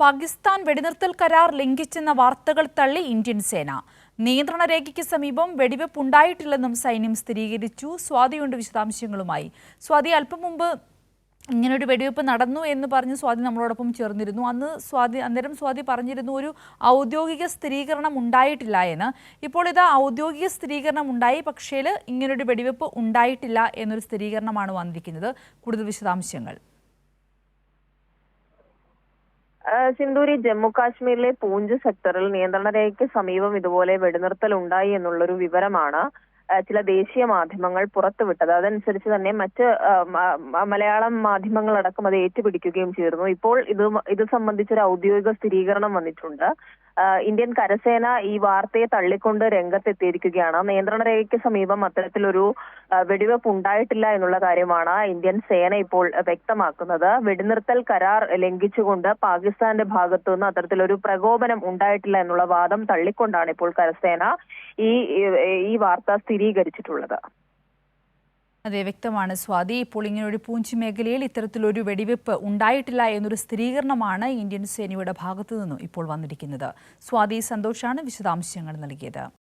പാകിസ്ഥാൻ വെടിനിർത്തൽ കരാർ ലംഘിച്ചെന്ന വാർത്തകൾ തള്ളി ഇന്ത്യൻ സേന. നിയന്ത്രണ രേഖയ്ക്ക് സമീപം വെടിവെപ്പ് ഉണ്ടായിട്ടില്ലെന്നും സൈന്യം സ്ഥിരീകരിച്ചു. സ്വാതിയുണ്ട് വിശദാംശങ്ങളുമായി. സ്വാതി, അല്പം മുമ്പ് ഇങ്ങനൊരു വെടിവെപ്പ് നടന്നു എന്ന് പറഞ്ഞ് സ്വാതി നമ്മളോടൊപ്പം ചേർന്നിരുന്നു. അന്നേരം സ്വാതി പറഞ്ഞിരുന്നു ഒരു ഔദ്യോഗിക സ്ഥിരീകരണം ഉണ്ടായിട്ടില്ല എന്ന്. ഇപ്പോൾ ഇതാ ഔദ്യോഗിക സ്ഥിരീകരണം ഉണ്ടായി, പക്ഷേ ഇങ്ങനൊരു വെടിവെപ്പ് ഉണ്ടായിട്ടില്ല എന്നൊരു സ്ഥിരീകരണമാണ് വന്നിരിക്കുന്നത്. കൂടുതൽ വിശദാംശങ്ങൾ. സിന്ധൂരി, ജമ്മു കാശ്മീരിലെ പൂഞ്ച് സെക്ടറിൽ നിയന്ത്രണ രേഖയ്ക്ക് സമീപം ഇതുപോലെ വെടിനിർത്തൽ ഉണ്ടായി എന്നുള്ളൊരു വിവരമാണ് ചില ദേശീയ മാധ്യമങ്ങൾ പുറത്തുവിട്ടത്. അതനുസരിച്ച് തന്നെ മറ്റ് മലയാളം മാധ്യമങ്ങളടക്കം അത് ഏറ്റുപിടിക്കുകയും ചെയ്തിരുന്നു. ഇപ്പോൾ ഇത് സംബന്ധിച്ചൊരു ഔദ്യോഗിക സ്ഥിരീകരണം വന്നിട്ടുണ്ട്. ഇന്ത്യൻ കരസേന ഈ വാർത്തയെ തള്ളിക്കൊണ്ട് രംഗത്തെത്തിയിരിക്കുകയാണ്. നിയന്ത്രണ രേഖയ്ക്ക് സമീപം അത്തരത്തിലൊരു വെടിവെപ്പ് ഉണ്ടായിട്ടില്ല എന്നുള്ള കാര്യമാണ് ഇന്ത്യൻ സേന ഇപ്പോൾ വ്യക്തമാക്കുന്നത്. വെടിനിർത്തൽ കരാർ ലംഘിച്ചുകൊണ്ട് പാകിസ്ഥാന്റെ ഭാഗത്തു നിന്ന് അത്തരത്തിലൊരു പ്രകോപനം ഉണ്ടായിട്ടില്ല എന്നുള്ള വാദം തള്ളിക്കൊണ്ടാണ് ഇപ്പോൾ കരസേന ഈ വാർത്ത സ്ഥിരീകരിച്ചിട്ടുള്ളത്. അതെ, വ്യക്തമാണ് സ്വാതി. ഇപ്പോൾ ഇങ്ങനൊരു പൂഞ്ച് മേഖലയിൽ ഇത്തരത്തിലൊരു വെടിവെപ്പ് ഉണ്ടായിട്ടില്ല എന്നൊരു സ്ഥിരീകരണമാണ് ഇന്ത്യൻ സേനയുടെ ഭാഗത്തു നിന്നും ഇപ്പോൾ വന്നിരിക്കുന്നത്. സ്വാതി, സന്തോഷാണ് വിശദാംശങ്ങൾ നൽകിയത്.